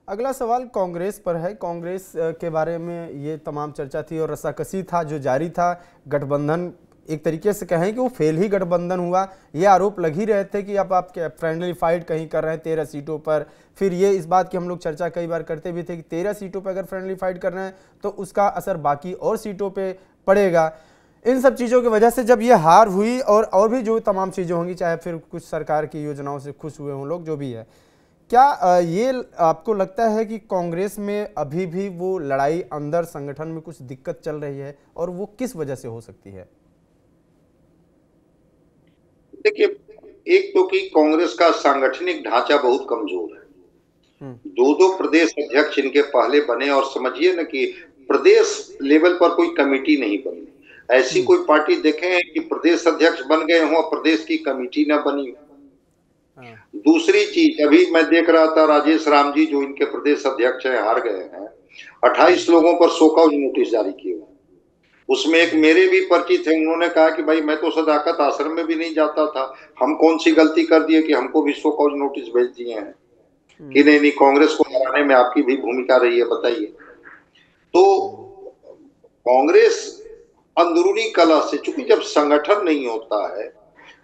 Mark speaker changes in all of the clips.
Speaker 1: अगला सवाल कांग्रेस पर है। कांग्रेस के बारे में ये तमाम चर्चा थी और रस्साकसी था जो जारी था। गठबंधन एक तरीके से कहें कि वो फेल ही गठबंधन हुआ। ये आरोप लग ही रहे थे कि अब आप फ्रेंडली फाइट कहीं कर रहे हैं 13 सीटों पर। फिर ये इस बात की हम लोग चर्चा कई बार करते भी थे कि 13 सीटों पर अगर फ्रेंडली फाइट कर रहे हैं तो उसका असर बाकी और सीटों पर पड़ेगा। इन सब चीज़ों की वजह से जब ये हार हुई और भी जो तमाम चीज़ें होंगी, चाहे फिर कुछ सरकार की योजनाओं से खुश हुए हों लोग, जो भी है, क्या ये आपको लगता है कि कांग्रेस में अभी भी वो लड़ाई अंदर संगठन में कुछ दिक्कत चल रही है और वो किस वजह से हो सकती है?
Speaker 2: देखिए, एक तो कि कांग्रेस का सांगठनिक ढांचा बहुत कमजोर है। दो दो प्रदेश अध्यक्ष इनके पहले बने और समझिए ना कि प्रदेश लेवल पर कोई कमेटी नहीं बनी। ऐसी कोई पार्टी देखें कि प्रदेश अध्यक्ष बन गए हों, प्रदेश की कमेटी ना बनी हो। दूसरी चीज, अभी मैं देख रहा था राजेश राम जी जो इनके प्रदेश अध्यक्ष हैं, हार गए हैं, 28 लोगों पर शोकॉज नोटिस जारी किए। उसमें एक मेरे भी परिचित है, उन्होंने कहा कि भाई मैं तो सदाकत आश्रम में भी नहीं जाता था, हम कौन सी गलती कर दिए कि हमको भी शोकॉज नोटिस भेज दिए हैं कि नहीं नहीं कांग्रेस को हराने में आपकी भी भूमिका रही है, बताइए। तो कांग्रेस अंदरूनी कलह से, चूंकि जब संगठन नहीं होता है,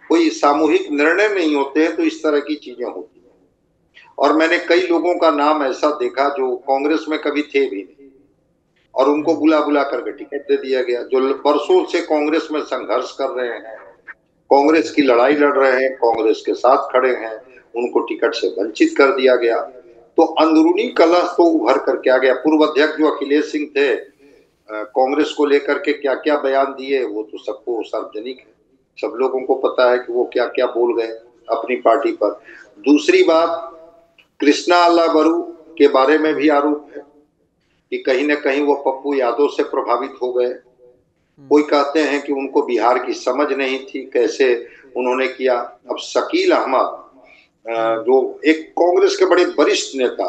Speaker 2: कोई सामूहिक निर्णय नहीं होते हैं, तो इस तरह की चीजें होती हैं। और मैंने कई लोगों का नाम ऐसा देखा जो कांग्रेस में कभी थे भी नहीं और उनको बुला बुला करके टिकट दे दिया गया, जो वर्षों से कांग्रेस में संघर्ष कर रहे हैं, कांग्रेस की लड़ाई लड़ रहे हैं, कांग्रेस के साथ खड़े हैं, उनको टिकट से वंचित कर दिया गया। तो अंदरूनी कलह तो उभर करके आ गया। पूर्व अध्यक्ष जो अखिलेश सिंह थे, कांग्रेस को लेकर के क्या क्या बयान दिए वो तो सबको सार्वजनिक है, सब लोगों को पता है कि वो क्या क्या बोल गए अपनी पार्टी पर। दूसरी बात, कृष्णा अल्लाबरू के बारे में भी आरोप है कि कहीं ना कहीं वो पप्पू यादव से प्रभावित हो गए। कोई कहते हैं कि उनको बिहार की समझ नहीं थी, कैसे उन्होंने किया। अब शकील अहमद जो एक कांग्रेस के बड़े वरिष्ठ नेता,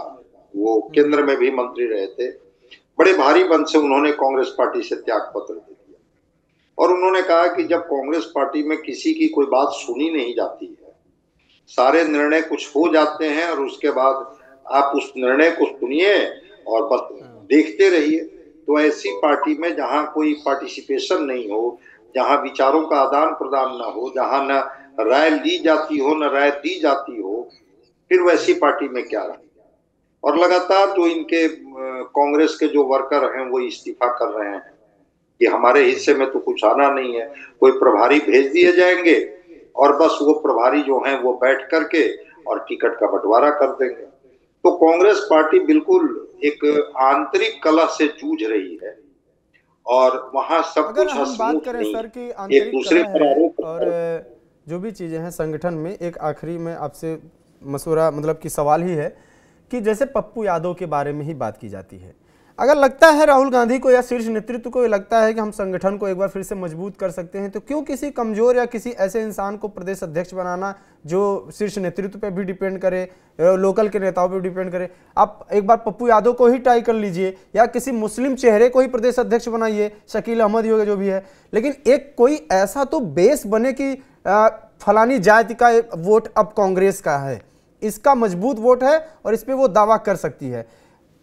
Speaker 2: वो केंद्र में भी मंत्री रहे थे, बड़े भारी मन से उन्होंने कांग्रेस पार्टी से त्याग पत्र दे दिया और उन्होंने कहा कि जब कांग्रेस पार्टी में किसी की कोई बात सुनी नहीं जाती है, सारे निर्णय कुछ हो जाते हैं और उसके बाद आप उस निर्णय को सुनिए और बस देखते रहिए। तो ऐसी पार्टी में जहां कोई पार्टिसिपेशन नहीं हो, जहां विचारों का आदान प्रदान ना हो, जहां न राय ली जाती हो न राय दी जाती हो, फिर वैसी पार्टी में क्या रहे। और लगातार जो इनके कांग्रेस के जो वर्कर हैं वो इस्तीफा कर रहे हैं कि हमारे हिस्से में तो कुछ आना नहीं है, कोई प्रभारी भेज दिए जाएंगे और बस वो प्रभारी जो हैं वो बैठ करके और टिकट का बंटवारा कर देंगे। तो कांग्रेस पार्टी बिल्कुल एक आंतरिक कलह से जूझ रही है और वहां सब
Speaker 1: अगर
Speaker 2: कुछ
Speaker 1: हम बात
Speaker 2: हंसमुख
Speaker 1: करें
Speaker 2: नहीं
Speaker 1: सर कि
Speaker 2: है, एक
Speaker 1: आंतरिक
Speaker 2: दूसरे
Speaker 1: कलह
Speaker 2: पर
Speaker 1: है
Speaker 2: आरोप
Speaker 1: और जो भी चीज़ें हैं संगठन में, एक आखिरी में आपसे मशवरा मतलब कि सवाल ही है कि जैसे पप्पू यादव के बारे में ही बात की जाती है, अगर लगता है राहुल गांधी को या शीर्ष नेतृत्व को लगता है कि हम संगठन को एक बार फिर से मजबूत कर सकते हैं, तो क्यों किसी कमजोर या किसी ऐसे इंसान को प्रदेश अध्यक्ष बनाना जो शीर्ष नेतृत्व पे भी डिपेंड करे, लोकल के नेताओं पे डिपेंड करे। आप एक बार पप्पू यादव को ही ट्राई कर लीजिए या किसी मुस्लिम चेहरे को ही प्रदेश अध्यक्ष बनाइए, शकील अहमद ही होगा जो भी है, लेकिन एक कोई ऐसा तो बेस बने कि फलानी जाति का वोट अब कांग्रेस का है, इसका मजबूत वोट है और इस पर वो दावा कर सकती है।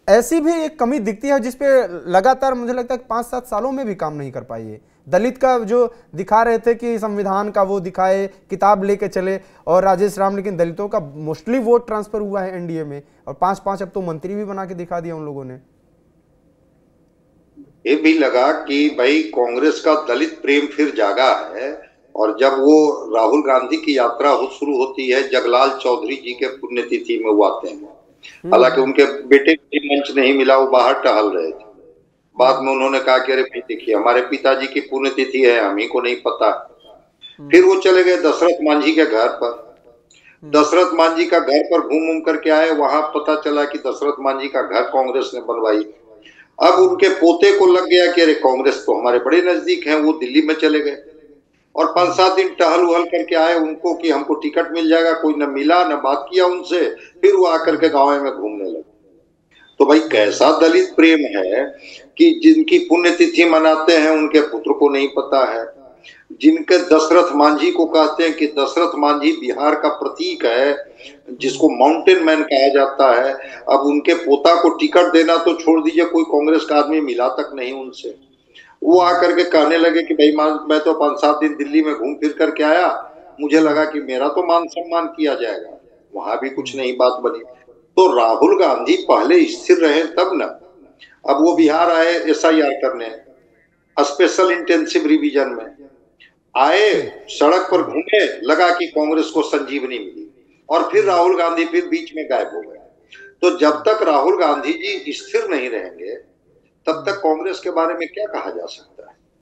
Speaker 1: ऐसी भी एक कमी दिखती है जिसपे लगातार मुझे लगता है 5-7 सालों में भी काम नहीं कर पाई है। दलित का जो दिखा रहे थे कि संविधान का वो दिखाए, किताब लेके चले और राजेश राम, लेकिन दलितों का मोस्टली वोट ट्रांसफर हुआ है एनडीए में और 5-5 अब तो मंत्री भी बना के दिखा दिया उन लोगों ने।
Speaker 2: ये भी लगा कि भाई कांग्रेस का दलित प्रेम फिर जागा है और जब वो राहुल गांधी की यात्रा शुरू होती है, जगलाल चौधरी जी के पुण्यतिथि में वो आते हैं। हालांकि उनके बेटे को मंच नहीं मिला, वो बाहर टहल रहे थे। बाद में उन्होंने कहा कि अरे भाई देखिए हमारे पिताजी की पुण्यतिथि है, हम ही को नहीं पता। फिर वो चले गए दशरथ मांझी के घर पर। दशरथ मांझी का घर पर घूम करके आए, वहां पता चला कि दशरथ मांझी का घर कांग्रेस ने बनवाई। अब उनके पोते को लग गया कि अरे कांग्रेस तो हमारे बड़े नजदीक है, वो दिल्ली में चले गए और 5-7 दिन टहल उहल करके आए उनको कि हमको टिकट मिल जाएगा, कोई न मिला न बात किया उनसे। फिर वो आकर के गांव में घूमने लगे। तो भाई कैसा दलित प्रेम है कि जिनकी पुण्यतिथि मनाते हैं उनके पुत्र को नहीं पता है। जिनके दशरथ मांझी को कहते हैं कि दशरथ मांझी बिहार का प्रतीक है, जिसको माउंटेन मैन कहा जाता है। अब उनके पोता को टिकट देना तो छोड़ दीजिए, कोई कांग्रेस का आदमी मिला तक नहीं उनसे। वो आकर के कहने लगे कि भाई मैं तो 5-7 दिन दिल्ली में घूम फिर करके आया, मुझे लगा कि मेरा तो मान सम्मान किया जाएगा, वहां भी कुछ नहीं बात बनी। तो राहुल गांधी पहले स्थिर रहे तब ना। अब वो बिहार आए SIR करने, स्पेशल इंटेंसिव रिवीजन में आए, सड़क पर घूमे, लगा कि कांग्रेस को संजीवनी मिली, और फिर राहुल गांधी फिर बीच में गायब हो गए। तो जब तक राहुल गांधी जी स्थिर नहीं रहेंगे तब तक कांग्रेस के बारे में क्या कहा जा सकता है।